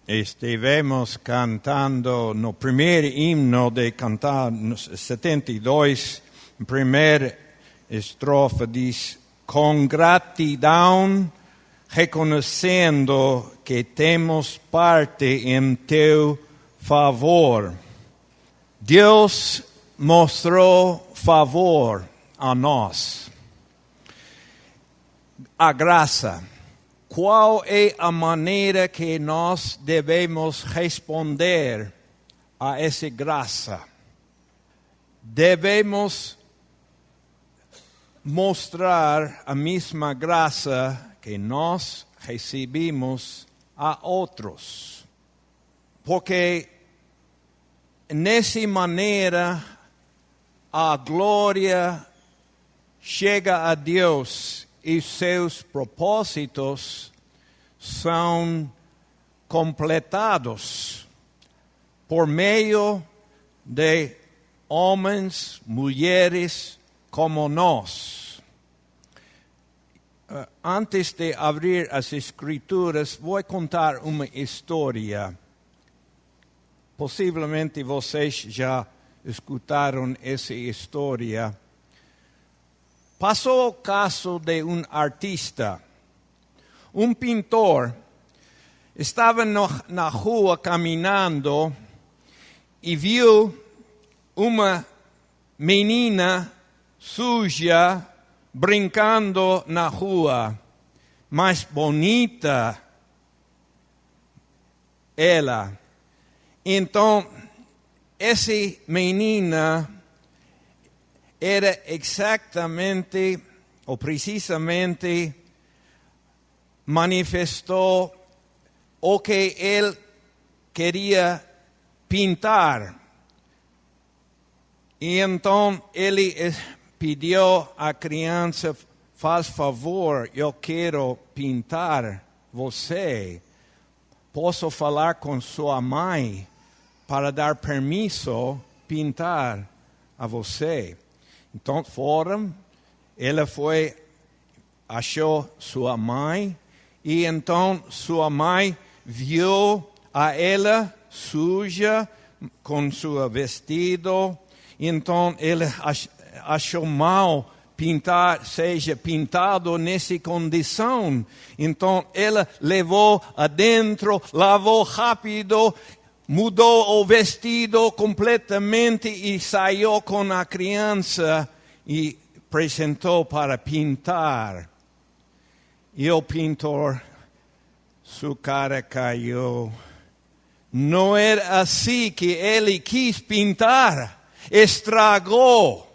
Estivemos cantando no primeiro himno de cantar 72, primeira estrofe diz: com gratidão, reconhecendo que temos parte em teu favor. Deus mostrou favor a nós. A graça. Qual é a maneira que nós devemos responder a essa graça? Devemos mostrar a mesma graça que nós recebemos a outros. Porque nessa maneira a glória chega a Deus e seus propósitos são completados por meio de homens, mulheres como nós. Antes de abrir as Escrituras, vou contar uma história. Possivelmente vocês já escutaram essa história. Passou o caso de um artista, um pintor, estava na rua caminhando e viu uma menina suja brincando na rua, mas bonita ela. Então, essa menina era exatamente ou precisamente manifestou o que ele queria pintar. E então ele pediu à criança: faz favor, eu quero pintar você. Posso falar com sua mãe para dar permisso pintar a você? Então foram, ela foi, achou sua mãe, e então sua mãe viu a ela suja com seu vestido, então ele achou mal seja pintado nessa condição. Então ela levou adentro, lavou rápido, mudou o vestido completamente e saiu com a criança e apresentou para pintar. E o pintor, sua cara caiu. Não era assim que ele quis pintar. Estragou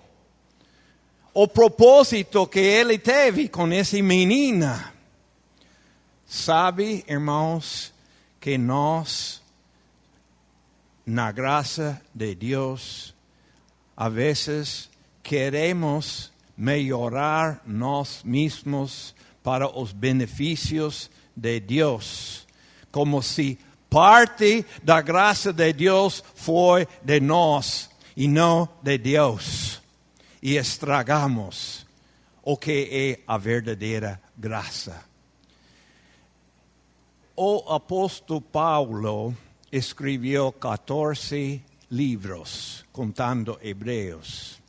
o propósito que ele teve com essa menina. Sabe, irmãos, que nós, na graça de Deus, a vezes queremos melhorar nós mesmos para os benefícios de Deus, como se parte da graça de Deus foi de nós e não de Deus. E estragamos o que é a verdadeira graça. O apóstolo Paulo escreveu 14 livros, contando Hebreus.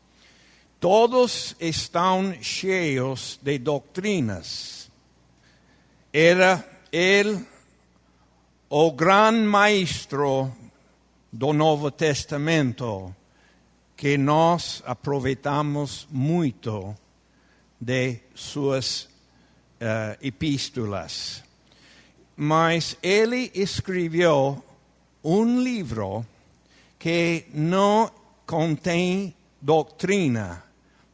Todos estão cheios de doutrinas. Era ele o grande maestro do Novo Testamento, que nós aproveitamos muito de suas epístolas. Mas ele escreveu um livro que não contém doutrina,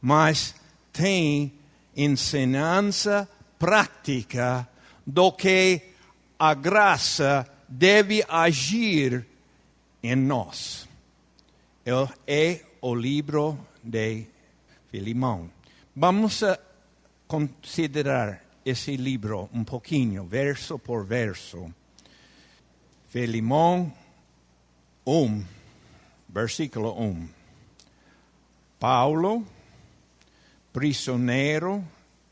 mas tem ensinança prática do que a graça deve agir em nós. É o livro de Filemão. Vamos a considerar esse livro um pouquinho, verso por verso. Filemão 1, versículo 1. Paulo, prisioneiro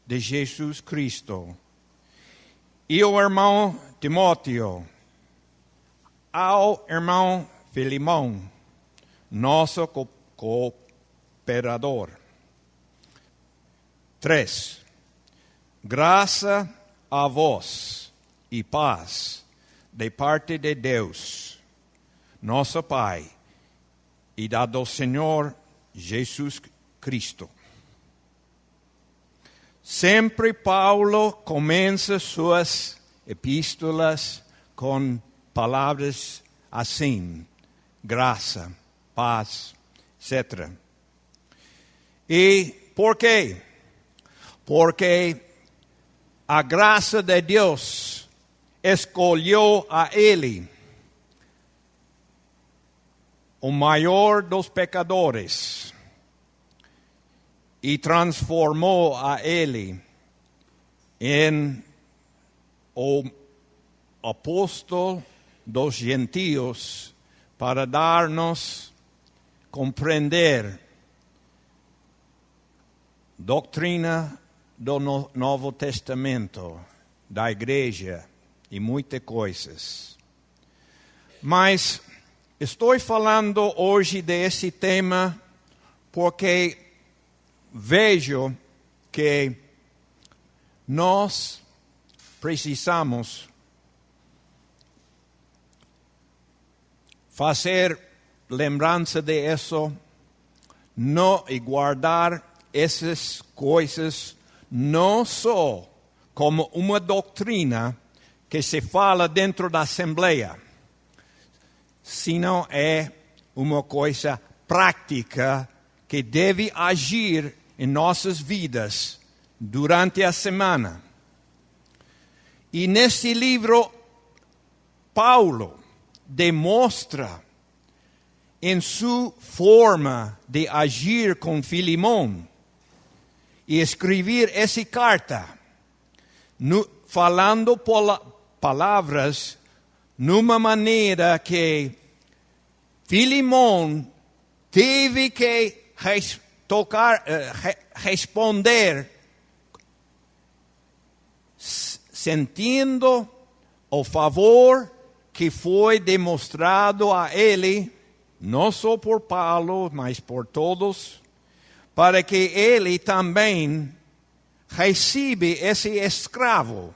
de Jesus Cristo, e o irmão Timóteo, ao irmão Filemão, nosso cooperador. 3. Graça a vós e paz de parte de Deus, nosso Pai, e da do Senhor Jesus Cristo. Sempre Paulo começa suas epístolas com palavras assim: graça, paz, etc. E por quê? Porque a graça de Deus escolheu a ele, o maior dos pecadores, e transformou a ele em o apóstolo dos gentios para dar-nos compreender doutrina do Novo Testamento, da igreja e muitas coisas. Mas estou falando hoje desse tema porque vejo que nós precisamos fazer lembrança de isso, e guardar essas coisas não só como uma doutrina que se fala dentro da Assembleia, sino é uma coisa prática que deve agir em nossas vidas durante a semana. E nesse livro, Paulo demonstra em sua forma de agir com Filemão e escrever essa carta, falando palavras numa maneira que Filemão teve que responder, sentindo o favor que foi demonstrado a ele, não só por Paulo, mas por todos, para que ele também receba esse escravo,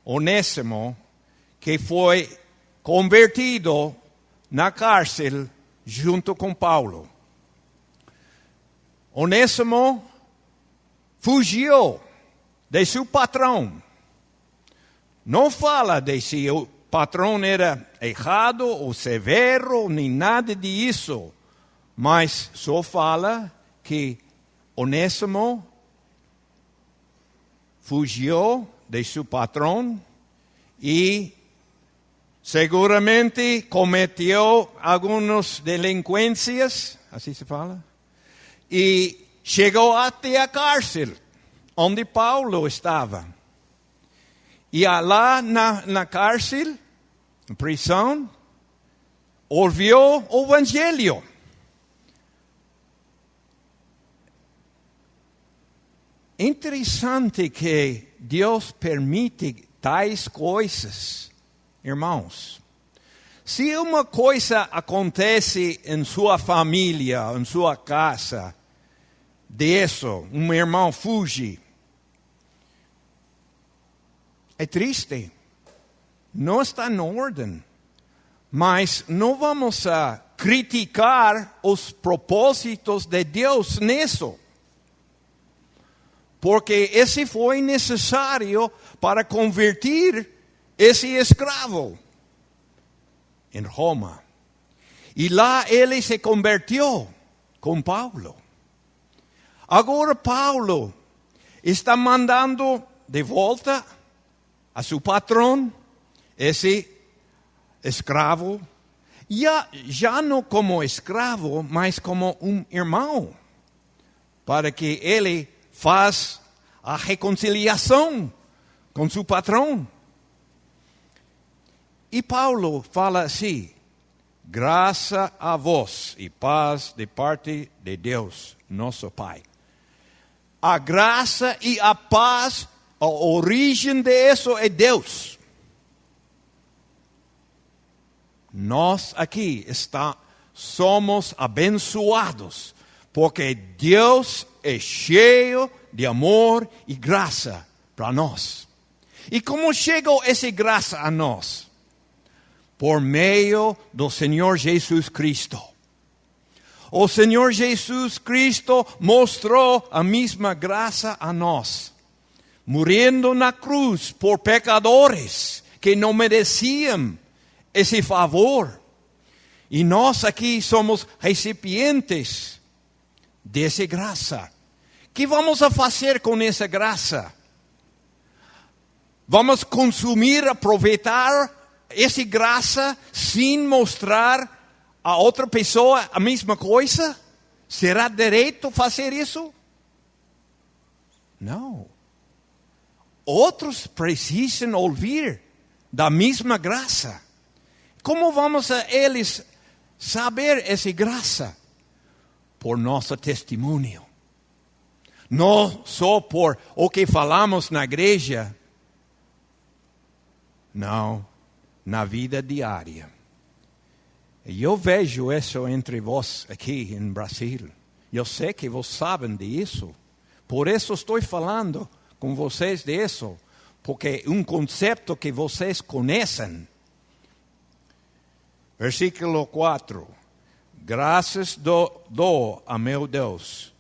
Onésimo, que foi convertido na cárcel junto com Paulo. Onésimo fugiu de seu patrão. Não fala de se o patrão era errado ou severo, nem nada disso, mas só fala que Onésimo fugiu de seu patrão e seguramente cometeu algumas delinquências, assim se fala, e chegou até a cárcel, onde Paulo estava. E lá na cárcel, na prisão, ouviu o evangelho. Interessante que Deus permite tais coisas, irmãos. Se uma coisa acontece em sua família, em sua casa, disso, um irmão fuge, é triste, não está em ordem, mas não vamos criticar os propósitos de Deus nisso. Porque esse foi necessário para converter esse escravo em Roma. E lá ele se converteu com Paulo. Agora Paulo está mandando de volta a seu patrão, esse escravo, já não como escravo, mas como um irmão, para que ele faz a reconciliação com seu patrão. E Paulo fala assim: graça a vós e paz de parte de Deus, nosso Pai. A graça e a paz, a origem de isso é Deus. nós aqui somos abençoados, porque Deus é cheio de amor e graça para nós. E como chegou essa graça a nós? Por meio do Senhor Jesus Cristo. O Senhor Jesus Cristo mostrou a mesma graça a nós, morrendo na cruz por pecadores que não mereciam esse favor. E nós aqui somos recipientes dessa graça. O que vamos a fazer com essa graça? Vamos consumir, aproveitar essa graça sem mostrar a outra pessoa a mesma coisa? Será direito fazer isso? Não. Outros precisam ouvir da mesma graça. Como vamos a eles saber essa graça? Por nosso testemunho. Não só por o que falamos na igreja. Não, na vida diária. E eu vejo isso entre vós aqui em Brasil. Eu sei que vocês sabem disso. Por isso estou falando com vocês disso. Porque é um conceito que vocês conhecem. Versículo 4. Graças dou a meu Deus,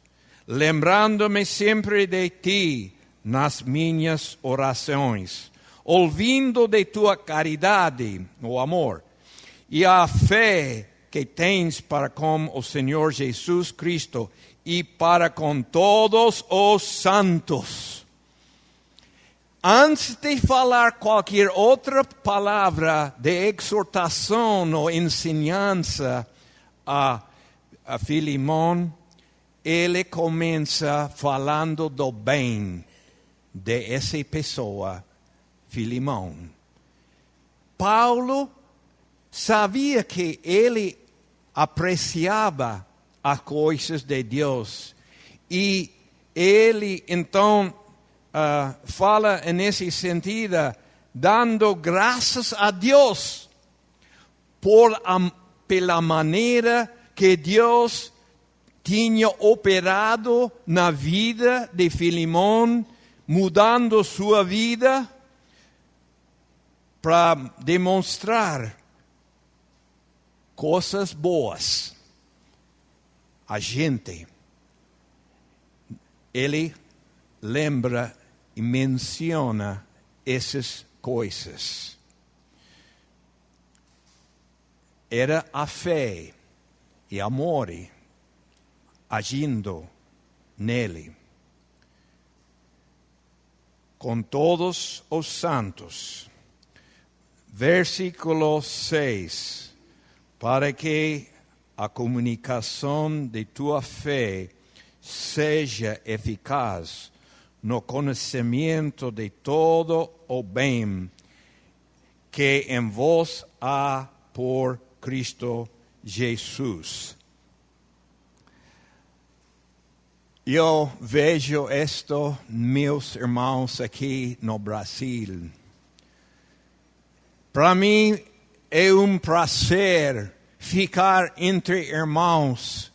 lembrando-me sempre de ti nas minhas orações, ouvindo de tua caridade, o amor, e a fé que tens para com o Senhor Jesus Cristo e para com todos os santos. Antes de falar qualquer outra palavra de exortação ou ensinança a Filemão, ele começa falando do bem de essa pessoa, Filemão. Paulo sabia que ele apreciava as coisas de Deus e ele então fala nesse sentido, dando graças a Deus pela maneira que Deus tinha operado na vida de Filemão, mudando sua vida para demonstrar coisas boas. A gente, ele lembra e menciona essas coisas. Era a fé e amor agindo nele. Com todos os santos. Versículo 6. Para que a comunicação de tua fé seja eficaz no conhecimento de todo o bem que em vós há por Cristo Jesus. Eu vejo isto, meus irmãos, aqui no Brasil. Para mim é um prazer ficar entre irmãos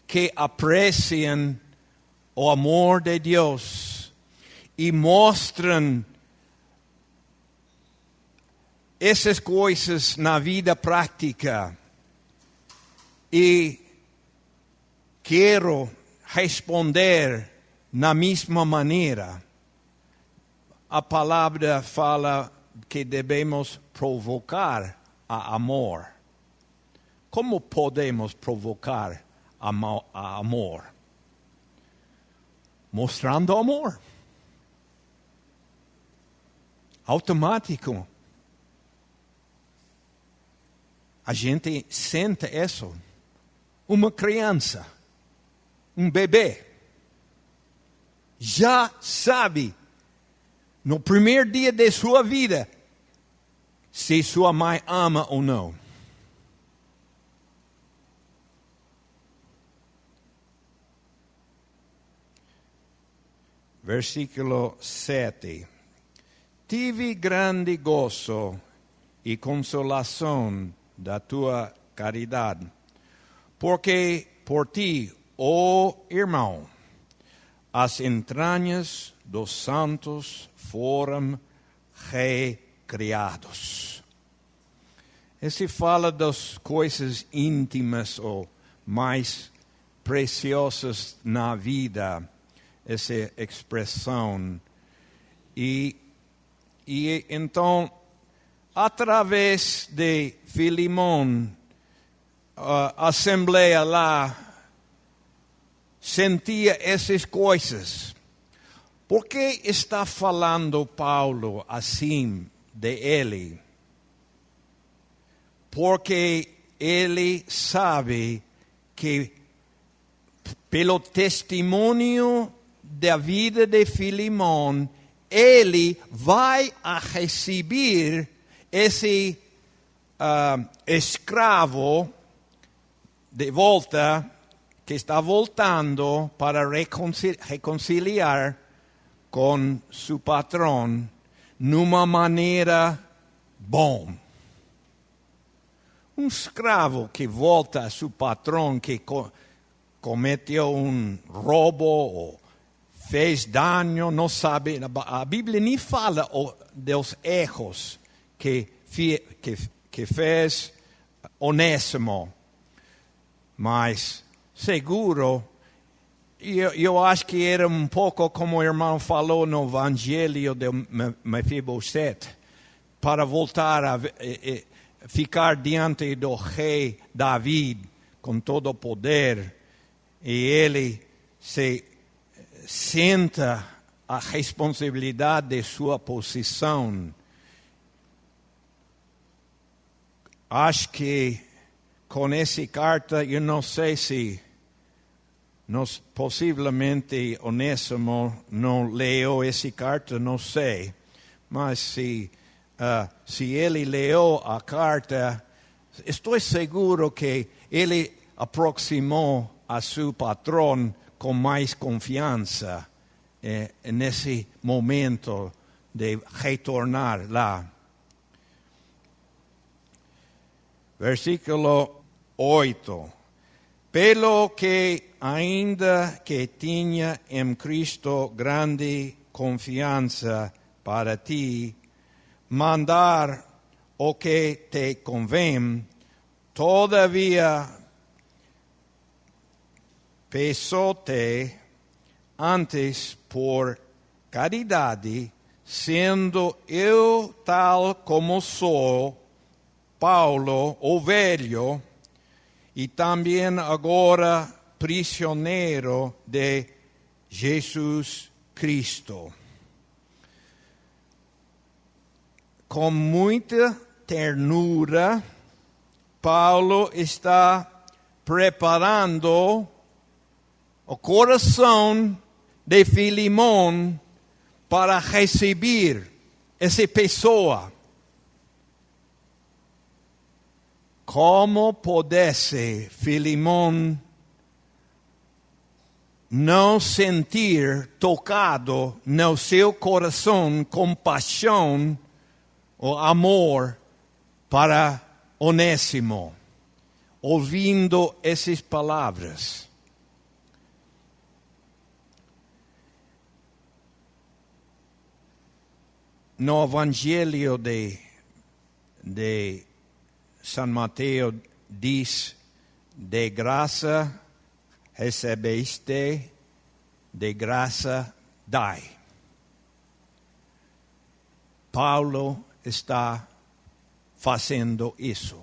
que apreciam o amor de Deus e mostram essas coisas na vida prática. E quero responder na mesma maneira. A palavra fala que devemos provocar a amor. Como podemos provocar a amor? Mostrando amor. Automático. A gente sente isso. Uma criança, um bebê, já sabe, no primeiro dia de sua vida, se sua mãe ama ou não. Versículo 7. Tive grande gozo e consolação da tua caridade. Porque por ti, ó irmão, as entranhas dos santos foram recriados. Esse fala das coisas íntimas ou mais preciosas na vida, essa expressão. E então, através de Filemão, a assembleia lá sentia essas coisas. Por que está falando Paulo assim de ele? Porque ele sabe que, pelo testemunho da vida de Filemão, ele vai a receber esse escravo de volta, que está voltando para reconciliar com seu patrão numa maneira bom. Um escravo que volta a seu patrão que cometeu um roubo ou fez dano, não sabe. A Bíblia nem fala dos erros que fez Onésimo. Mas, seguro, eu acho que era um pouco como o irmão falou no Evangelho de Mefibosete, para voltar a ficar diante do rei David com todo o poder, e ele se senta a responsabilidade de sua posição. Acho que com essa carta, eu não sei se possivelmente Onésimo não leu essa carta, não sei. Mas se ele leu a carta, estou seguro que ele aproximou a seu patrão com mais confiança nesse momento de retornar lá. Versículo 8. Pelo que ainda que tinha em Cristo grande confiança para ti, mandar o que te convém, todavia pesou-te antes por caridade, sendo eu tal como sou, Paulo, o velho, e também agora prisioneiro de Jesus Cristo. Com muita ternura, Paulo está preparando o coração de Filemão para receber essa pessoa. Como pudesse Filemão não sentir tocado no seu coração compaixão ou amor para Onésimo, ouvindo essas palavras? No Evangelho de São Mateus diz: de graça recebeste, de graça dai. Paulo está fazendo isso,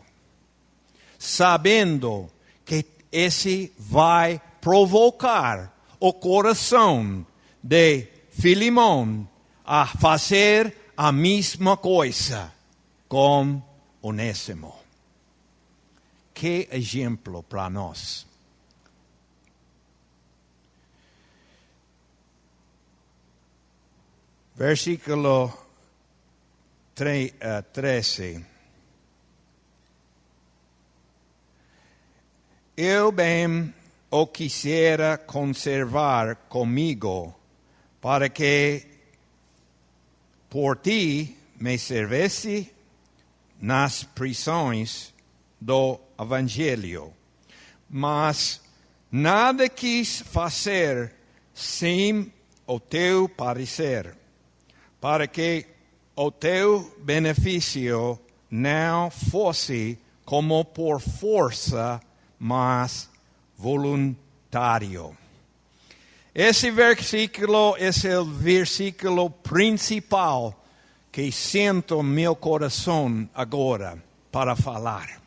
sabendo que esse vai provocar o coração de Filemão a fazer a mesma coisa com Onésimo. Que exemplo para nós. Versículo 13. Eu bem o quisera conservar comigo, para que por ti me servisse nas prisões do Evangelho. Mas nada quis fazer sem o teu parecer, para que o teu benefício não fosse como por força, mas voluntário. Esse versículo é o versículo principal que sinto no meu coração agora para falar.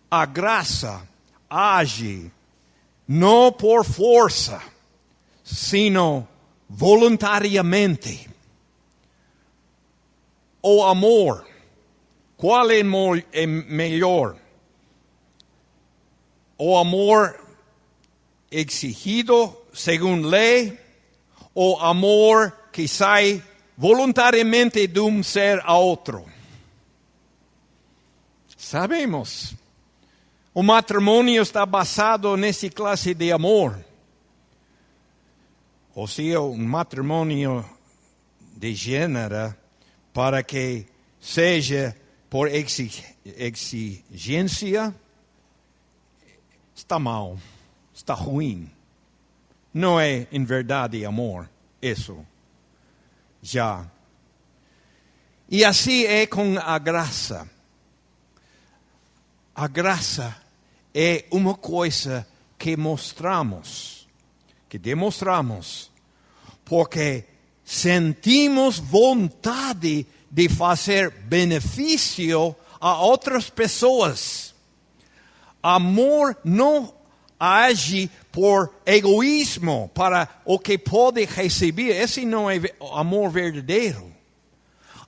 A graça age não por força, sino voluntariamente. O amor, qual é melhor? O amor exigido segundo lei, ou amor que sai voluntariamente de um ser a outro? Sabemos. O matrimônio está basado nessa classe de amor. Ou seja, um matrimônio de gênero para que seja por exigência, está mal, está ruim. Não é em verdade amor, isso. Já. E assim é com a graça. A graça é uma coisa que demonstramos, porque sentimos vontade de fazer benefício a outras pessoas. Amor não age por egoísmo para o que pode receber. Esse não é amor verdadeiro.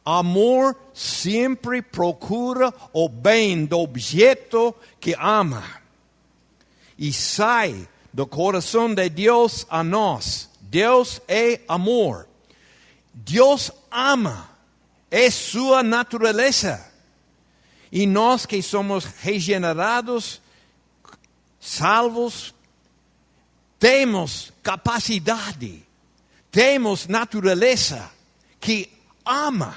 Amor sempre procura o bem do objeto que ama. E sai do coração de Deus a nós. Deus é amor. Deus ama. É sua natureza. E nós que somos regenerados, salvos, temos capacidade, temos natureza que ama.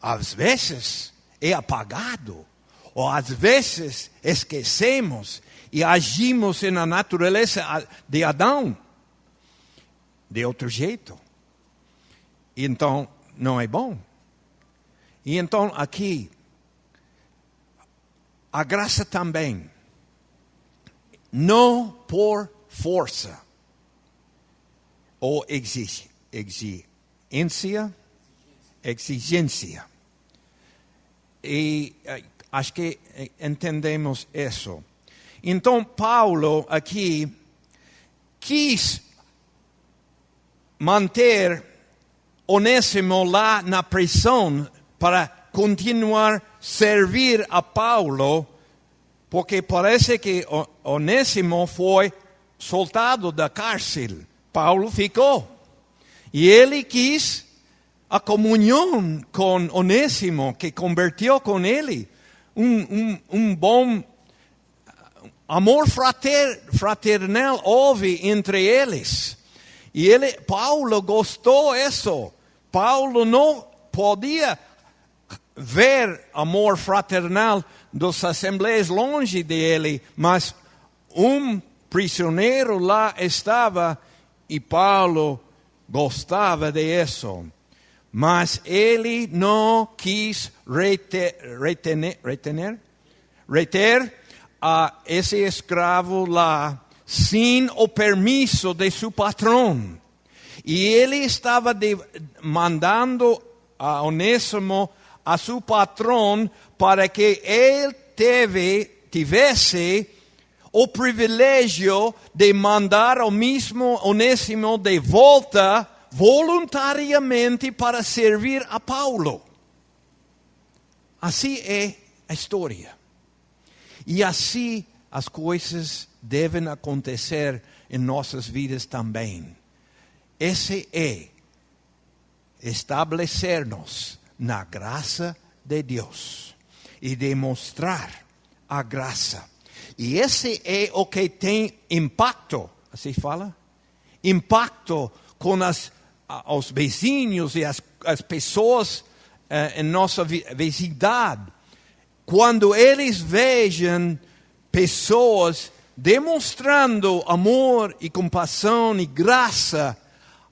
Às vezes é apagado, ou às vezes esquecemos e agimos na natureza de Adão de outro jeito. Então, não é bom. E então, aqui, a graça também, não por força ou exigência. E acho que entendemos isso. Então, Paulo aqui quis manter Onésimo lá na prisão para continuar a servir a Paulo, porque parece que Onésimo foi soltado da cárcel. Paulo ficou. E ele quis a comunhão com Onésimo, que converteu com ele. Um bom amor fraternal houve entre eles. E Paulo gostou disso. Paulo não podia ver amor fraternal das assembleias longe dele, mas um prisioneiro lá estava e Paulo gostava disso. Mas ele não quis reter esse escravo lá sem o permisso de seu patrão. E ele estava mandando a Onésimo a seu patrão para que ele tivesse o privilégio de mandar o mesmo Onésimo de volta voluntariamente para servir a Paulo. Assim é a história. E assim as coisas devem acontecer em nossas vidas também. Esse é estabelecer-nos na graça de Deus e demonstrar a graça. E esse é o que tem impacto, assim fala? Impacto com os vizinhos e as pessoas em nossa vizinhança. quando eles vejam pessoas demonstrando amor e compaixão e graça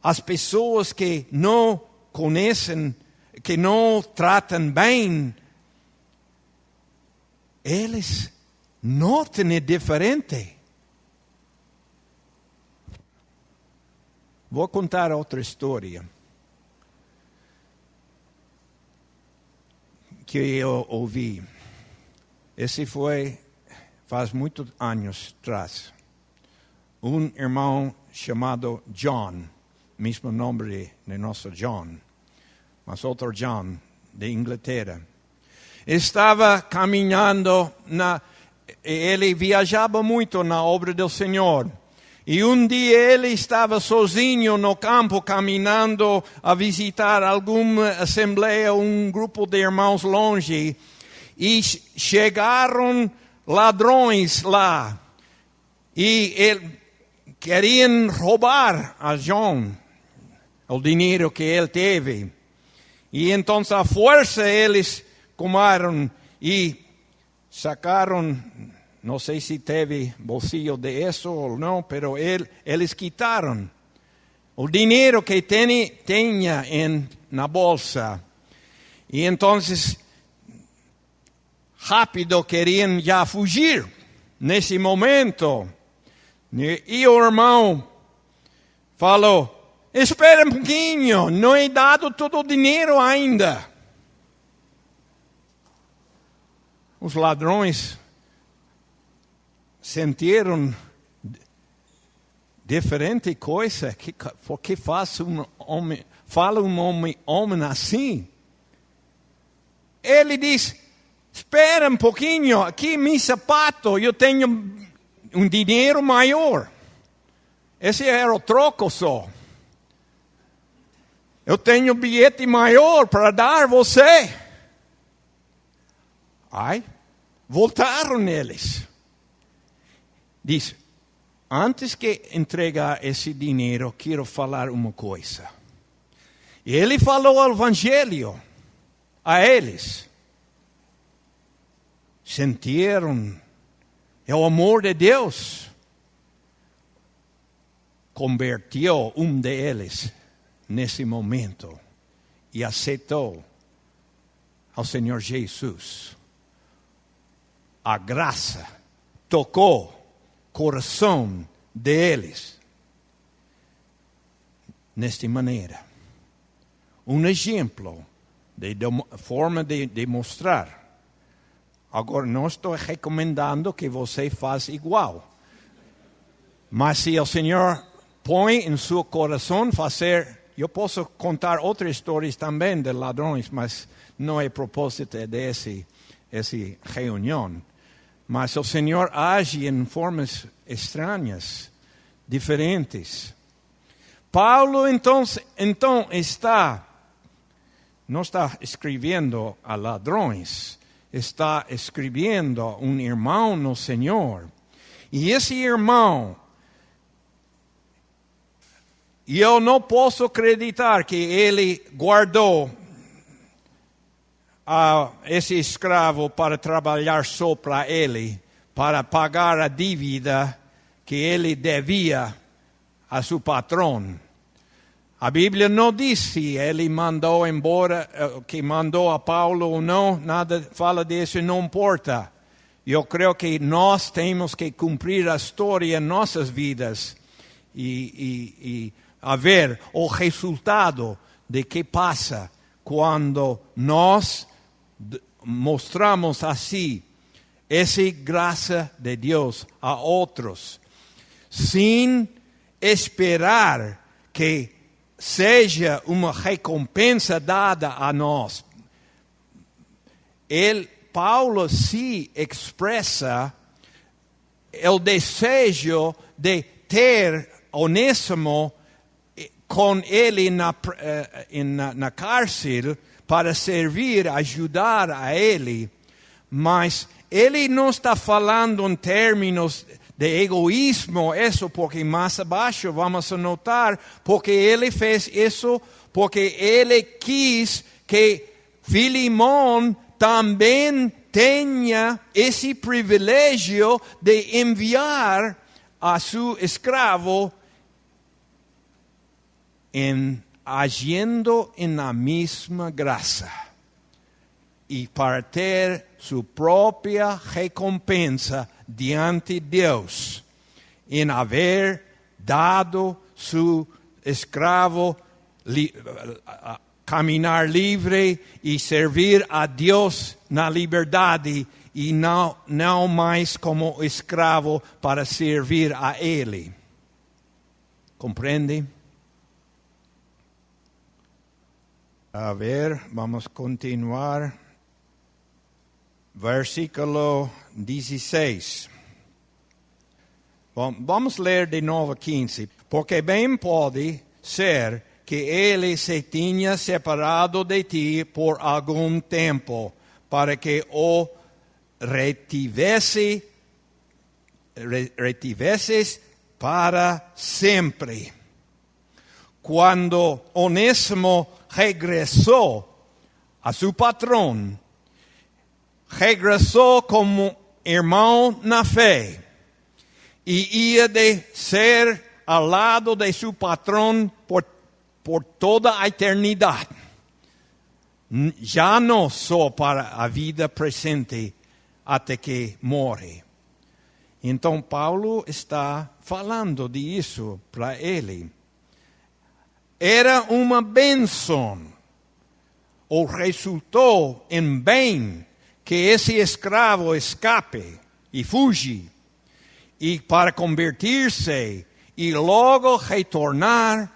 às pessoas que não conhecem, que não tratam bem, eles notam o diferente. Vou contar outra história que eu ouvi. Esse foi faz muitos anos atrás. Um irmão chamado John, mesmo nome de nosso John, mas outro John, de Inglaterra, estava caminhando, ele viajava muito na obra do Senhor. E um dia ele estava sozinho no campo, caminhando a visitar alguma assembleia, um grupo de irmãos longe, e chegaram ladrões lá, e queriam roubar a John o dinheiro que ele teve. E então a força eles tomaram e sacaram, não sei se teve bolsillo de isso ou não, pero eles quitaram o dinheiro que tinha na bolsa. E então, rápido queriam já fugir nesse momento. E o irmão falou: espera um pouquinho, não é dado todo o dinheiro ainda. Os ladrões sentiram diferente coisa. Por que fala um homem assim? Ele diz: espera um pouquinho, aqui meu sapato, eu tenho um dinheiro maior. Esse era o troco só. Eu tenho um bilhete maior para dar a você. Ai, voltaram eles. Diz: antes que entregar esse dinheiro, quero falar uma coisa. E ele falou o evangelho a eles. Sentiram o amor de Deus. Convertiu um deles nesse momento e aceitou ao Senhor Jesus. A graça tocou o coração deles nesta maneira. Um exemplo de forma de mostrar. Agora, não estou recomendando que você faça igual. Mas se o Senhor põe em seu coração fazer... Eu posso contar outras histórias também de ladrões, mas não é propósito dessa reunião. Mas o Senhor age em formas estranhas, diferentes. Paulo, então não está escrevendo a ladrões, está escrevendo a um irmão no Senhor. E esse irmão, eu não posso acreditar que ele guardou esse escravo para trabalhar só para ele, para pagar a dívida que ele devia a seu patrão. A Bíblia não diz se ele mandou embora, que mandou a Paulo ou não, nada fala disso, não importa. Eu creio que nós temos que cumprir a história em nossas vidas e a ver o resultado de que passa quando nós mostramos assim essa graça de Deus a outros, sem esperar que seja uma recompensa dada a nós. Paulo se expressa o desejo de ter Onésimo com ele na cárcere para servir, ajudar a ele, mas ele não está falando em termos de egoísmo, isso porque mais abaixo vamos notar, porque ele fez isso, porque ele quis que Filemão também tenga ese privilegio de enviar a su esclavo haciendo en la misma gracia y para tener su propia recompensa diante de Dios en haber dado su esclavo caminar libre y servir a Dios en la libertad y no más como esclavo para servir a Él. ¿Comprende? A ver, vamos a continuar. Versículo 16. Vamos a leer de nuevo 15. Porque bien puede ser que Él se tenha separado de ti por algún tiempo, para que o retivesses para siempre. Cuando Onésimo regresó a su patrón, regresó como hermano na fe y iba de ser al lado de su patrón por toda a eternidad. Ya no só para a vida presente até que morre. Então Paulo está falando disso para ele. Era uma bênção, ou resultou em bem, que esse escravo escape e fuge, e para convertir-se e logo retornar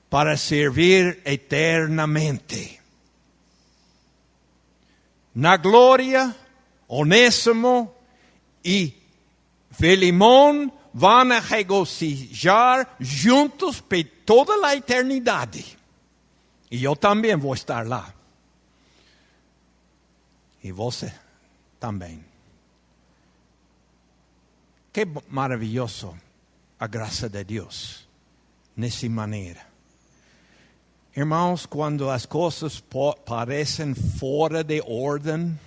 para servir eternamente. Na glória, Onésimo e Filemón vão regozijar juntos por toda a eternidade. E eu também vou estar lá. E você também. Que maravilhoso a graça de Deus nessa maneira. Irmãos, quando as coisas parecem fora de ordem,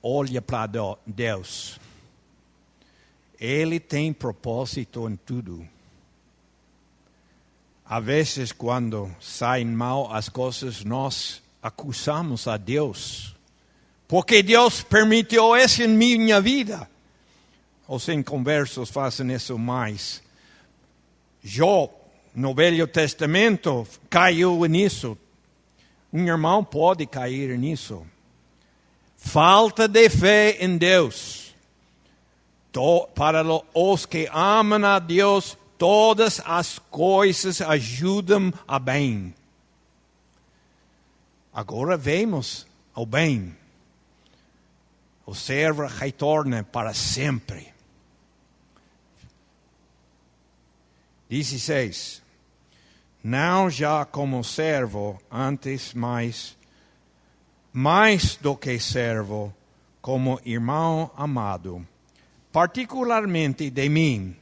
olha para Deus. Ele tem propósito em tudo. Às vezes, quando saem mal as coisas, nós acusamos a Deus. Porque Deus permitiu isso em minha vida. Os inconversos fazem isso mais. Jó, no Velho Testamento, caiu nisso. Um irmão pode cair nisso. Falta de fé em Deus. Para os que amam a Deus, todas as coisas ajudam a bem. Agora vemos o bem. O servo retorna para sempre. 16. Não já como servo, antes mais do que servo, como irmão amado, particularmente de mim,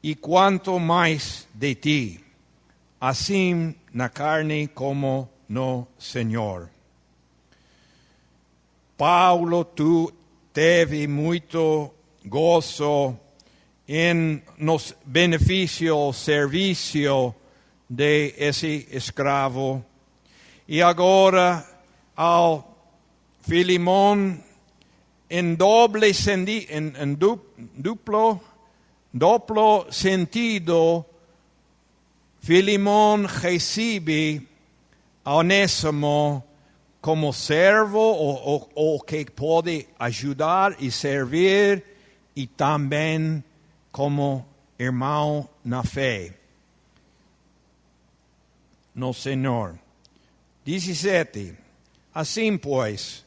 e quanto mais de ti, assim na carne como no Senhor. Paulo, tu teve muito gozo nos benefícios, serviço de esse escravo. E agora, ao Filemón, em duplo sentido, Filemón recebe a Onésimo como servo o que pode ajudar e servir, e também como irmão na fé no Senhor. 17. Assim, pois,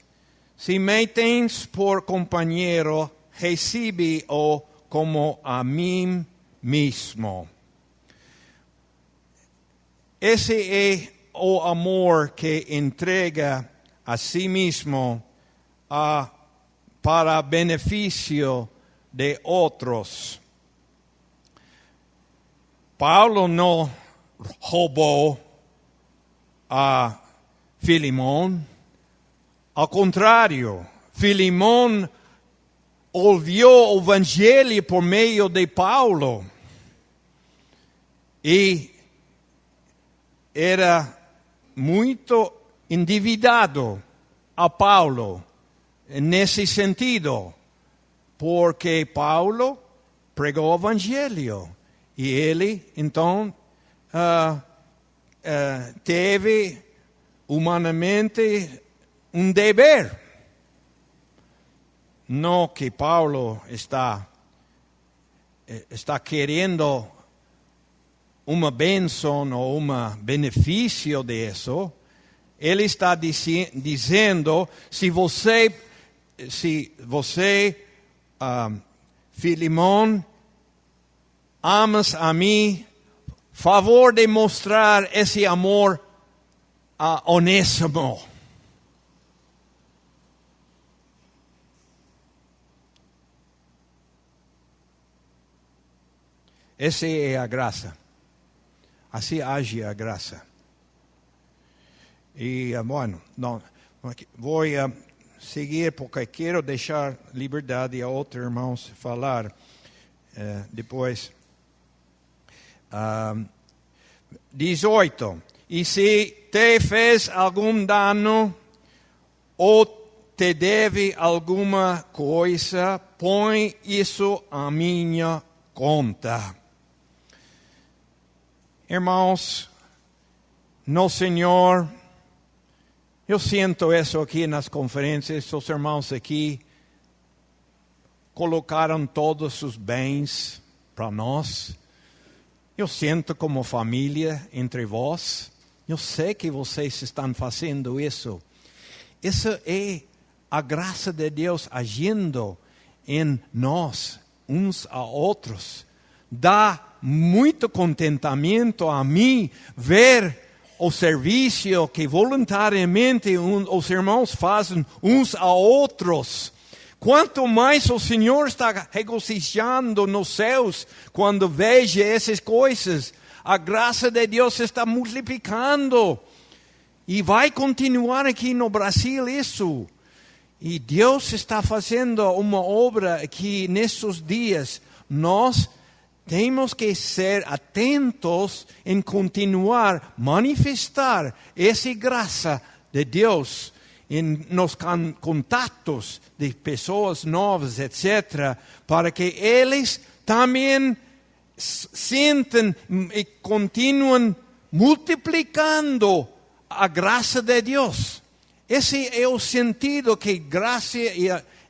se me tens por companheiro, recebe-o como a mim mesmo. Esse é o amor que entrega a si mesmo para benefício de outros. Paulo não roubou a Filemón, Ao contrário, Filemão ouviu o evangelho por meio de Paulo e era muito endividado a Paulo nesse sentido, porque Paulo pregou o evangelho e ele então teve humanamente um dever. Não que Paulo está querendo uma bênção ou um benefício disso. Ele está dizendo, se você, Filemão, amas a mim, favor de mostrar esse amor a Onésimo. Essa é a graça. Assim age a graça. E, bueno, não, vou seguir porque quero deixar liberdade a outros irmãos falar depois. 18. E se te fez algum dano ou te deve alguma coisa, põe isso à minha conta. Irmãos, no Senhor, eu sinto isso aqui nas conferências, os irmãos aqui colocaram todos os bens para nós. Eu sinto como família entre vós. Eu sei que vocês estão fazendo isso. Isso é a graça de Deus agindo em nós, uns a outros. Dá muito contentamento a mim ver o serviço que voluntariamente os irmãos fazem uns a outros. Quanto mais o Senhor está regozijando nos céus quando veja essas coisas, a graça de Deus está multiplicando. E vai continuar aqui no Brasil isso. E Deus está fazendo uma obra aqui nesses dias. Nós temos que ser atentos em continuar manifestar essa graça de Deus nos contatos de pessoas novas, etc., para que eles também sintam e continuem multiplicando a graça de Deus. Esse é o sentido que graça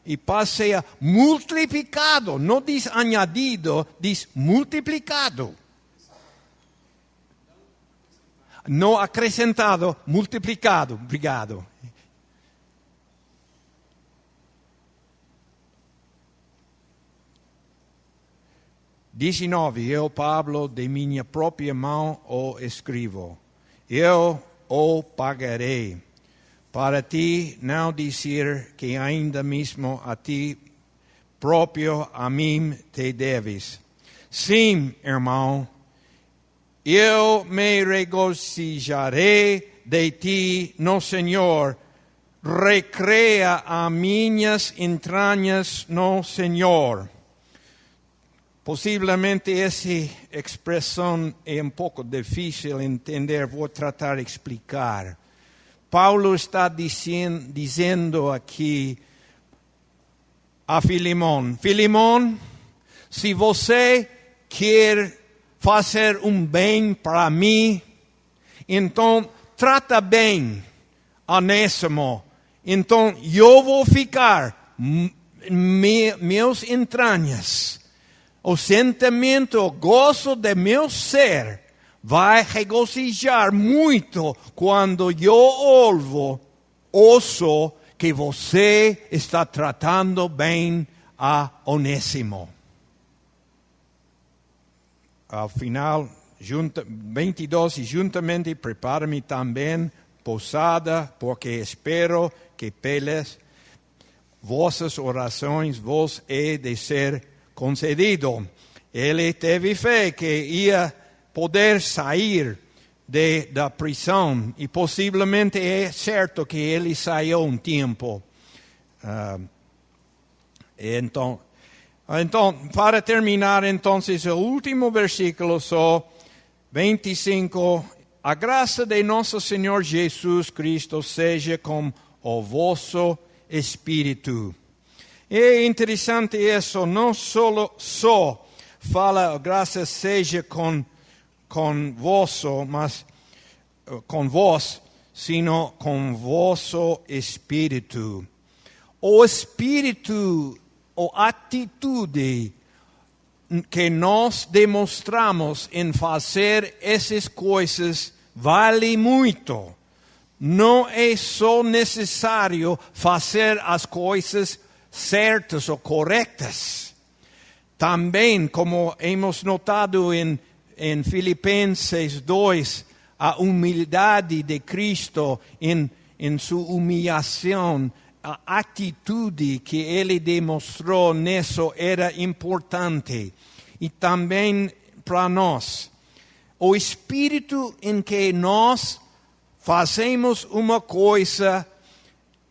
e paz seja multiplicado, não diz añadido, diz multiplicado. Não acrescentado, multiplicado. Obrigado. Eu, Pablo, de minha própria mão o escrevo. Eu o pagarei. Para ti não dizer que ainda mesmo a ti próprio a mim te deves. Sim, irmão, eu me regozijarei de ti no Senhor. Recrea a minhas entranhas no Senhor. Possivelmente essa expressão é um pouco difícil de entender, vou tratar de explicar. Paulo está dizendo aqui a Filemão, Filemão, se você quer fazer um bem para mim, então trata bem Onésimo. Então eu vou ficar, meus entranhas, o sentimento, o gozo de meu ser, vai regozijar muito quando eu ouço que você está tratando bem a Onésimo. Ao final, 22, e juntamente prepara-me também pousada, porque espero que pelas vossas orações vos he de ser concedido. Ele teve fé que ia poder sair da prisão, e possivelmente é certo que ele saiu um tempo. Então, para terminar, então, o último versículo, só 25. A graça de nosso Senhor Jesus Cristo seja com o vosso espírito. É interessante isso, não só fala a graça seja com vós, sino com vosso espírito. O espírito, a atitude que nós demonstramos em fazer essas coisas vale muito. Não é só necessário fazer as coisas certas ou corretas. Também, como hemos notado em Filipenses 2, a humildade de Cristo em sua humilhação, a atitude que ele demonstrou nisso era importante. E também para nós, o espírito em que nós fazemos uma coisa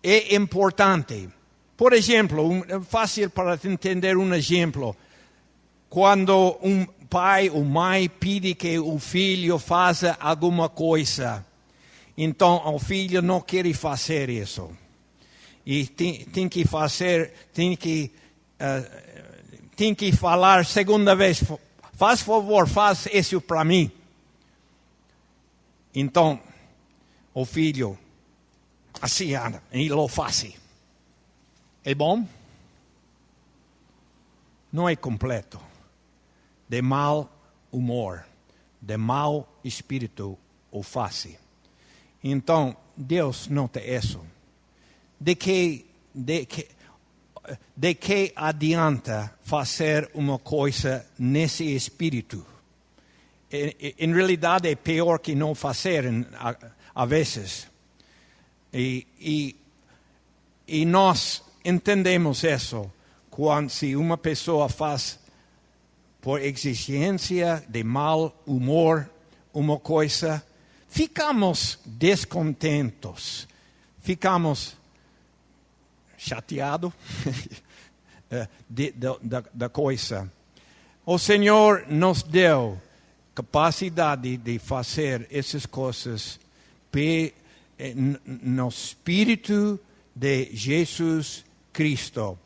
é importante. Por exemplo, fácil para entender um exemplo. Quando um pai ou mãe pede que o filho faça alguma coisa, então o filho não quer fazer isso. E tem que fazer, tem que falar segunda vez, faz favor, faz isso para mim. Então, o filho, assim anda, e lo faz. É bom? Não é completo. De mau humor, de mau espírito o faz. Então, Deus nota isso. De que adianta fazer uma coisa nesse espírito? Em realidade é pior que não fazer a vezes. E nós entendemos isso quando se uma pessoa faz por exigência de mau humor uma coisa, ficamos descontentos, ficamos chateados da coisa. O Senhor nos deu capacidade de fazer essas coisas no Espírito de Jesus Cristo.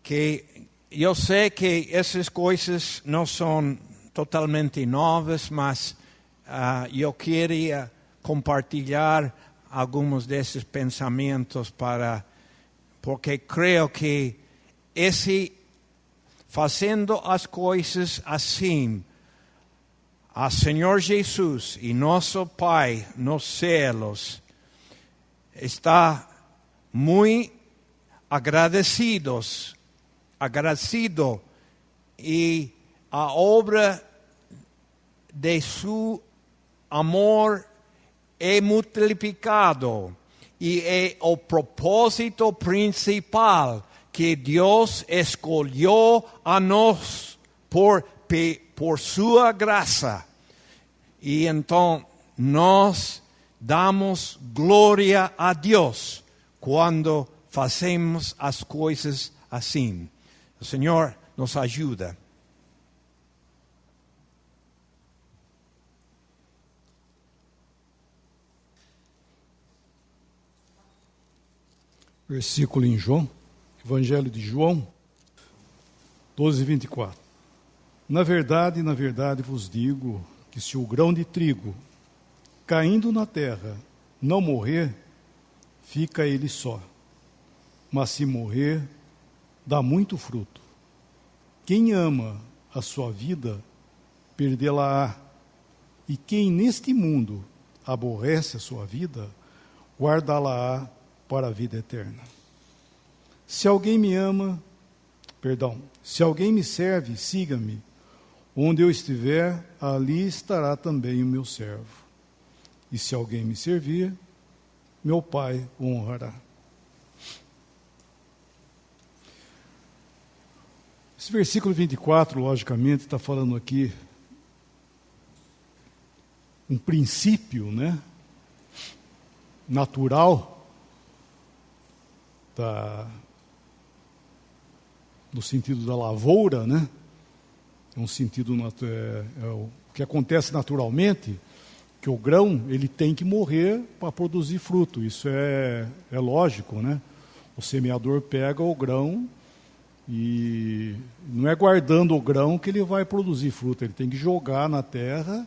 Que eu sei que essas coisas não são totalmente novas, mas eu queria compartilhar alguns desses pensamentos porque creio que fazendo as coisas assim, a Senhor Jesus e nosso Pai nos céus está muito agradecido e a obra de seu amor é multiplicado e é o propósito principal que Deus escolheu a nós por sua graça. E então nós damos glória a Deus quando fazemos as coisas assim. O Senhor nos ajuda. Versículo em João, Evangelho de João, 12:24. Na verdade vos digo que se o grão de trigo caindo na terra não morrer, fica ele só. Mas se morrer, dá muito fruto. Quem ama a sua vida, perdê-la-á. E quem neste mundo aborrece a sua vida, guardá-la-á para a vida eterna. Se alguém me serve, siga-me. Onde eu estiver, ali estará também o meu servo. E se alguém me servir, meu Pai o honrará. Esse versículo 24, logicamente, está falando aqui um princípio, né, natural, no sentido da lavoura, né? É um sentido o que acontece naturalmente, que o grão ele tem que morrer para produzir fruto. Isso é lógico, né? O semeador pega o grão e não é guardando o grão que ele vai produzir fruto. Ele tem que jogar na terra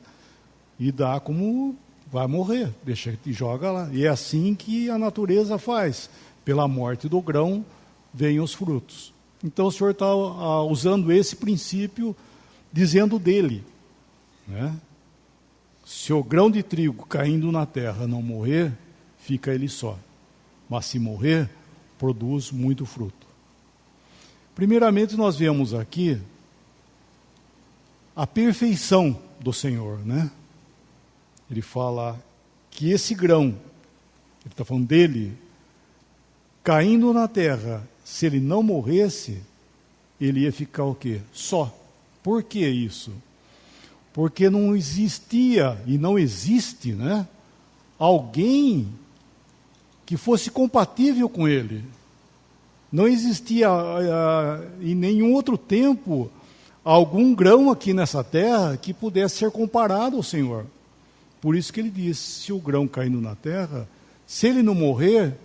e dar como vai morrer. Deixa e joga lá. E é assim que a natureza faz. Pela morte do grão vêm os frutos. Então o Senhor está usando esse princípio, dizendo dele, né? Se o grão de trigo caindo na terra não morrer, fica ele só. Mas se morrer, produz muito fruto. Primeiramente, nós vemos aqui a perfeição do Senhor, né? Ele fala que esse grão, ele está falando dele, caindo na terra, se ele não morresse, ele ia ficar o quê? Só. Por que isso? Porque não existia e não existe, né, alguém que fosse compatível com ele. Não existia em nenhum outro tempo algum grão aqui nessa terra que pudesse ser comparado ao Senhor. Por isso que ele diz, se o grão caindo na terra, se ele não morrer,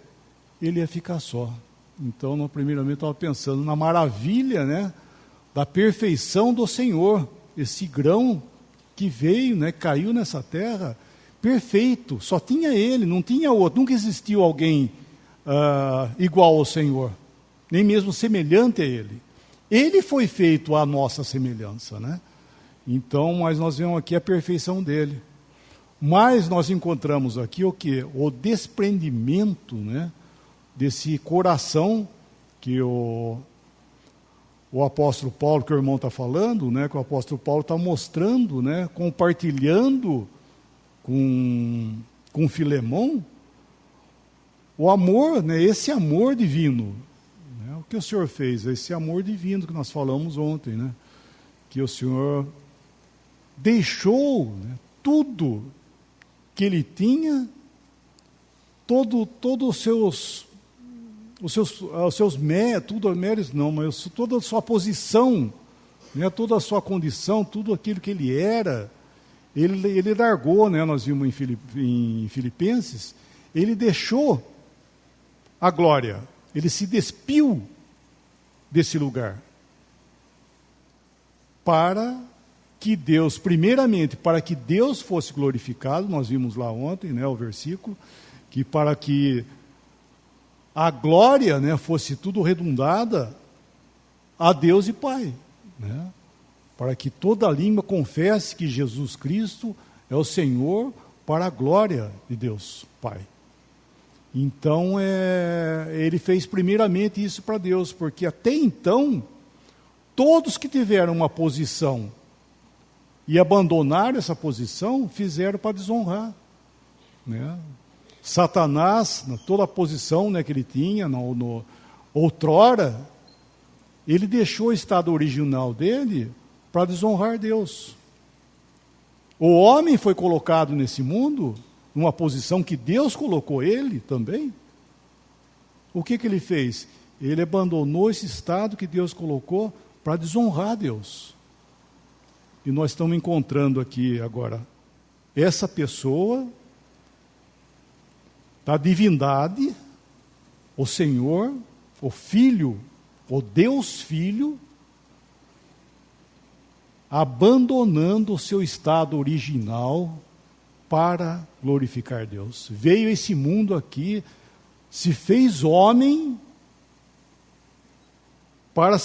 ele ia ficar só. Então, primeiramente, estava pensando na maravilha, né, da perfeição do Senhor. Esse grão que veio, né, caiu nessa terra, perfeito, só tinha ele, não tinha outro, nunca existiu alguém igual ao Senhor, nem mesmo semelhante a ele. Ele foi feito à nossa semelhança, né? Então, mas nós vemos aqui a perfeição dele. Mas nós encontramos aqui o quê? O desprendimento, né, desse coração que o apóstolo Paulo, que o irmão está falando, né, que o apóstolo Paulo está mostrando, né, compartilhando com Filemão, o amor, né, esse amor divino. Né, o que o Senhor fez? Esse amor divino que nós falamos ontem, né, que o Senhor deixou, né, tudo que ele tinha, todos os seus méritos, não, mas toda a sua posição, né, toda a sua condição, tudo aquilo que ele era, ele largou, né, nós vimos em Filipenses, ele deixou a glória, ele se despiu desse lugar, para que Deus, primeiramente, para que Deus fosse glorificado, nós vimos lá ontem, né, o versículo, que para que a glória, né, fosse tudo redundada a Deus e Pai, né? Para que toda língua confesse que Jesus Cristo é o Senhor, para a glória de Deus Pai. Então, ele fez primeiramente isso para Deus, porque até então, todos que tiveram uma posição e abandonaram essa posição, fizeram para desonrar, né? Satanás, toda a posição, né, que ele tinha, outrora, ele deixou o estado original dele para desonrar Deus. O homem foi colocado nesse mundo, numa posição que Deus colocou ele também. O que ele fez? Ele abandonou esse estado que Deus colocou para desonrar Deus. E nós estamos encontrando aqui agora essa pessoa da divindade, o Senhor, o Filho, o Deus Filho, abandonando o seu estado original para glorificar Deus. Veio esse mundo aqui, se fez homem para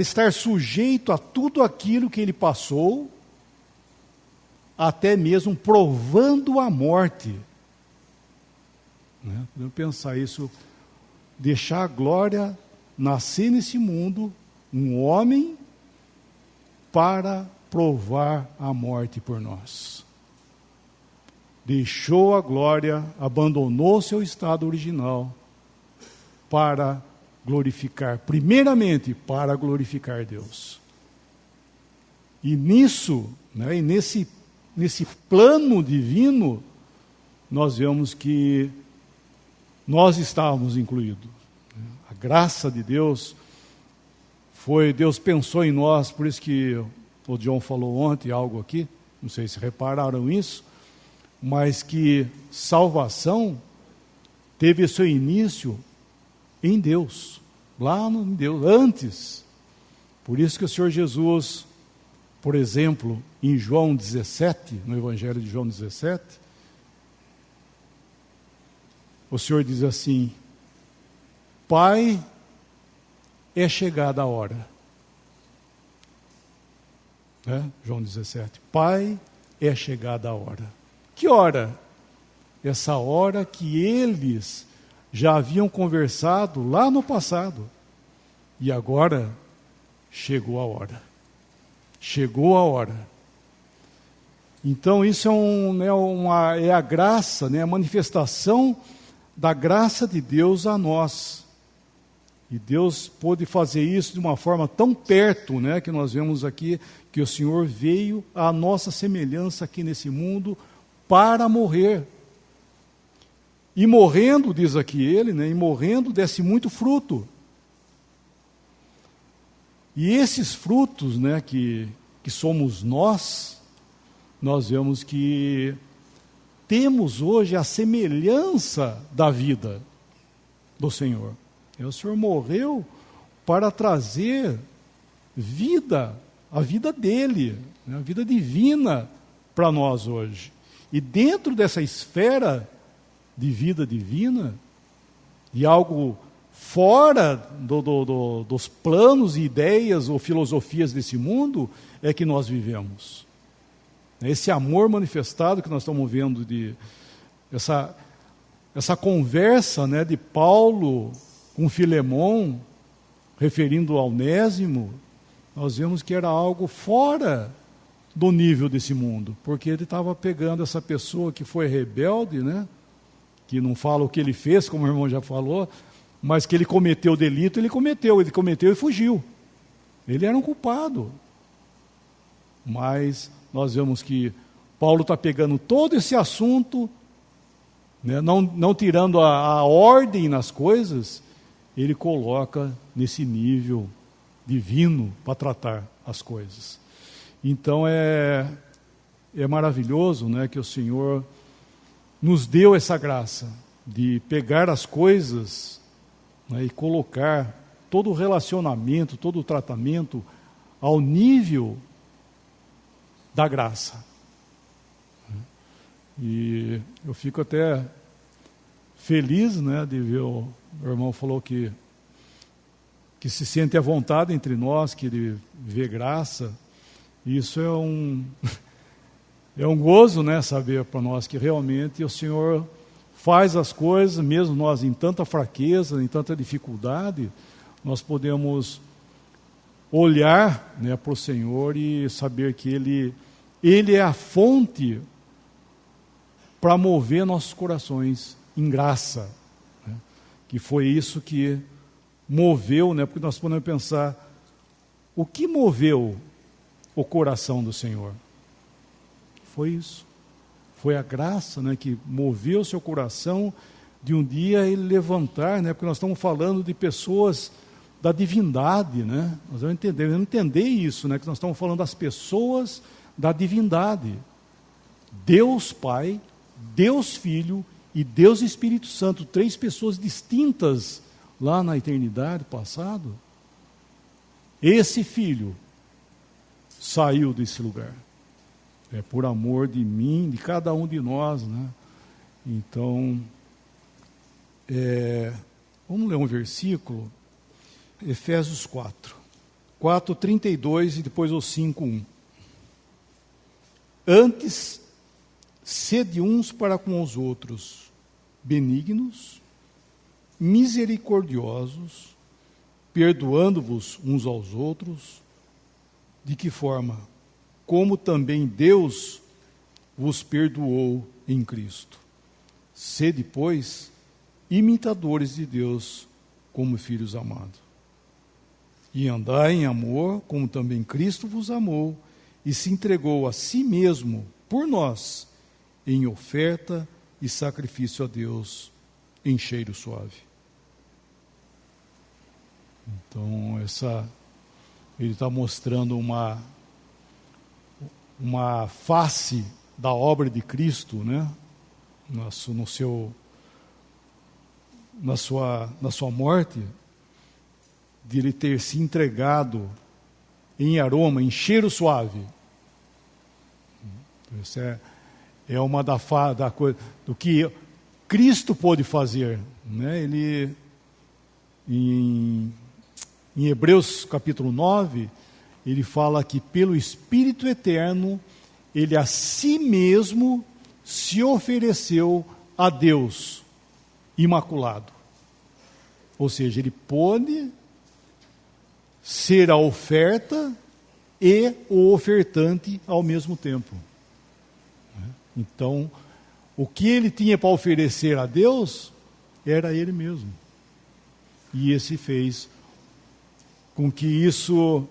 estar sujeito a tudo aquilo que ele passou, até mesmo provando a morte. Né? Podemos pensar isso, deixar a glória nascer nesse mundo, um homem, para provar a morte por nós. Deixou a glória, abandonou seu estado original, para glorificar, primeiramente para glorificar Deus. E nisso, né, e nesse nesse plano divino, nós vemos que nós estávamos incluídos. A graça de Deus Deus pensou em nós, por isso que o John falou ontem algo aqui, não sei se repararam isso, mas que salvação teve seu início em Deus, lá em Deus, antes. Por isso que o Senhor Jesus, por exemplo, em João 17, no Evangelho de João 17, o Senhor diz assim: Pai, é chegada a hora. João 17. Pai, é chegada a hora. Que hora? Essa hora que eles já haviam conversado lá no passado. E agora chegou a hora. Chegou a hora. Então isso é a graça, a manifestação da graça de Deus a nós. E Deus pôde fazer isso de uma forma tão perto, que nós vemos aqui, que o Senhor veio à nossa semelhança aqui nesse mundo para morrer. E morrendo, diz aqui ele, e morrendo desse muito fruto. E esses frutos, que somos nós vemos que temos hoje a semelhança da vida do Senhor. O Senhor morreu para trazer vida, a vida dele, a vida divina para nós hoje. E dentro dessa esfera de vida divina, de algo fora dos planos e ideias ou filosofias desse mundo, é que nós vivemos. Esse amor manifestado que nós estamos vendo, essa conversa de Paulo com Filemon, referindo ao Onésimo, nós vemos que era algo fora do nível desse mundo, porque ele estava pegando essa pessoa que foi rebelde, que não fala o que ele fez, como o irmão já falou, mas que ele cometeu o delito, ele cometeu e fugiu. Ele era um culpado. Mas nós vemos que Paulo está pegando todo esse assunto, não tirando a ordem nas coisas, ele coloca nesse nível divino para tratar as coisas. Então é maravilhoso, que o Senhor nos deu essa graça de pegar as coisas e colocar todo o relacionamento, todo o tratamento ao nível da graça. E eu fico até feliz, de ver o irmão falou que se sente à vontade entre nós, que ele vê graça. Isso é um gozo, saber para nós que realmente o Senhor faz as coisas, mesmo nós em tanta fraqueza, em tanta dificuldade, nós podemos olhar para o Senhor e saber que Ele é a fonte para mover nossos corações em graça, que foi isso que moveu, porque nós podemos pensar, o que moveu o coração do Senhor? Foi isso, foi a graça que moveu o seu coração de um dia ele levantar, porque nós estamos falando de pessoas da divindade, nós vamos entender isso, que nós estamos falando das pessoas da divindade, Deus Pai, Deus Filho e Deus Espírito Santo, 3 pessoas distintas lá na eternidade passado. Esse Filho saiu desse lugar, por amor de mim, de cada um de nós, Então, vamos ler um versículo, Efésios 4:32 e depois o 5:1. Antes, sede uns para com os outros, benignos, misericordiosos, perdoando-vos uns aos outros. De que forma? Como também Deus vos perdoou em Cristo. Sede, pois, imitadores de Deus como filhos amados. E andai em amor, como também Cristo vos amou, e se entregou a si mesmo por nós em oferta e sacrifício a Deus em cheiro suave. Então, ele está mostrando uma face da obra de Cristo, né? Na sua morte, de ele ter se entregado em aroma, em cheiro suave. Isso é uma da coisa do que Cristo pôde fazer, né? Ele em Hebreus capítulo 9, ele fala que pelo Espírito Eterno, ele a si mesmo se ofereceu a Deus, imaculado. Ou seja, ele pôde ser a oferta e o ofertante ao mesmo tempo. Então, o que ele tinha para oferecer a Deus, era ele mesmo. E esse fez com que isso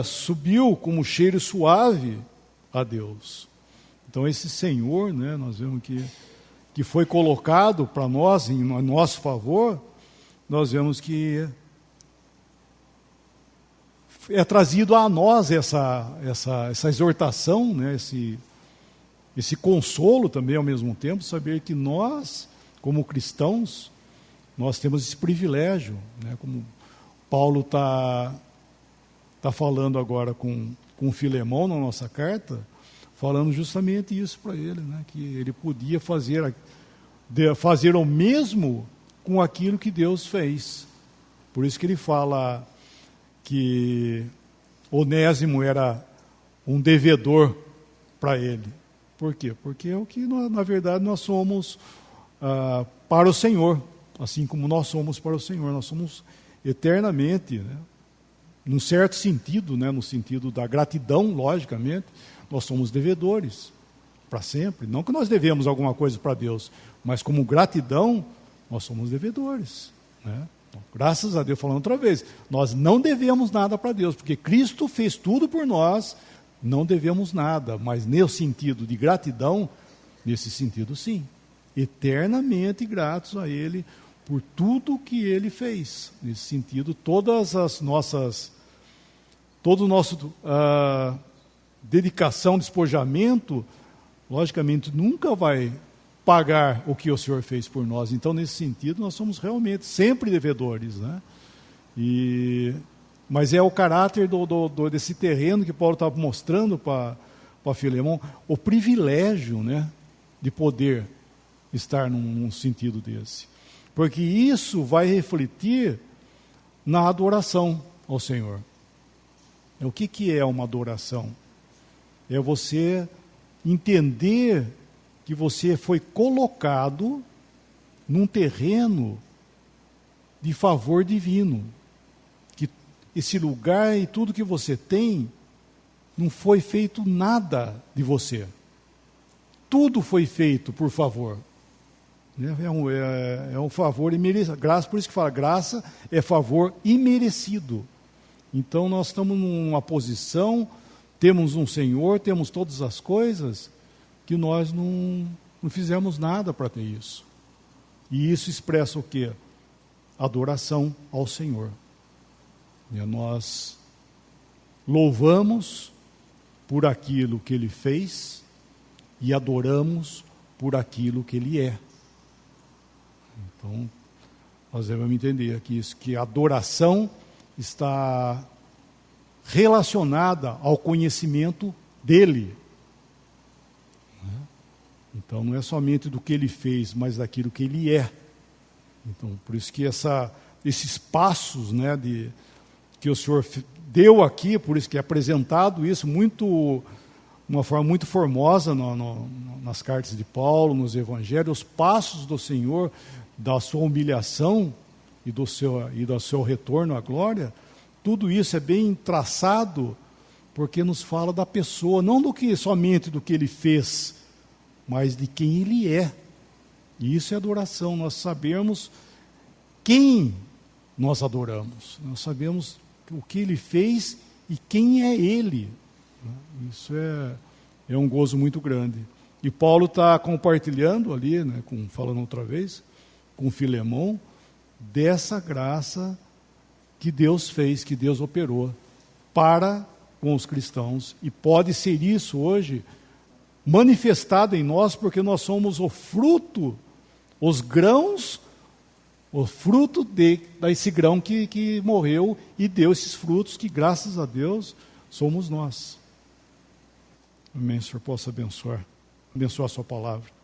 subiu como cheiro suave a Deus. Então esse Senhor, né, nós vemos que foi colocado para nós, em nosso favor, nós vemos que é trazido a nós essa exortação, né, esse consolo também ao mesmo tempo, saber que nós, como cristãos, nós temos esse privilégio, né, como Paulo está falando agora com Filemão na nossa carta, falando justamente isso para ele, né, que ele podia fazer o mesmo com aquilo que Deus fez. Por isso que ele fala que Onésimo era um devedor para ele. Por quê? Porque é o que, na verdade, nós somos para o Senhor, assim como nós somos para o Senhor. Nós somos eternamente, né? Num certo sentido, né? No sentido da gratidão, logicamente, nós somos devedores para sempre. Não que nós devemos alguma coisa para Deus, mas como gratidão, nós somos devedores, né? Então, graças a Deus, falando outra vez, nós não devemos nada para Deus, porque Cristo fez tudo por nós, não devemos nada, mas nesse sentido de gratidão, nesse sentido sim, eternamente gratos a Ele por tudo que Ele fez. Nesse sentido, todo o nosso dedicação, despojamento, logicamente nunca vai pagar o que o Senhor fez por nós. Então, nesse sentido, nós somos realmente sempre devedores, né? Mas é o caráter desse terreno que Paulo está mostrando para Filemão, o privilégio, né, de poder estar num sentido desse. Porque isso vai refletir na adoração ao Senhor. O que é uma adoração? É você entender que você foi colocado num terreno de favor divino. Que esse lugar e tudo que você tem, não foi feito nada de você. Tudo foi feito por favor. É um favor imerecido. Graça, por isso que fala, graça é favor imerecido. Então nós estamos numa posição, temos um Senhor, temos todas as coisas, que nós não fizemos nada para ter isso. E isso expressa o quê? Adoração ao Senhor. E nós louvamos por aquilo que Ele fez e adoramos por aquilo que Ele é. Então, nós devemos entender aqui isso, que a adoração está relacionada ao conhecimento dEle. Então, não é somente do que Ele fez, mas daquilo que Ele é. Então, por isso que esses passos, né, que o Senhor deu aqui, por isso que é apresentado isso uma forma muito formosa nas cartas de Paulo, nos evangelhos, os passos do Senhor, da sua humilhação e do seu retorno à glória, tudo isso é bem traçado, porque nos fala da pessoa, não somente do que Ele fez, mas de quem Ele é. E isso é adoração, nós sabemos quem nós adoramos, nós sabemos o que Ele fez e quem é Ele. Isso É um gozo muito grande. E Paulo está compartilhando ali, né, falando outra vez, com Filemão, dessa graça que Deus fez, que Deus operou para com os cristãos. E pode ser isso hoje manifestado em nós, porque nós somos o fruto, os grãos, o fruto desse grão que morreu e deu esses frutos que, graças a Deus, somos nós. Amém, Senhor, possa abençoar a sua palavra.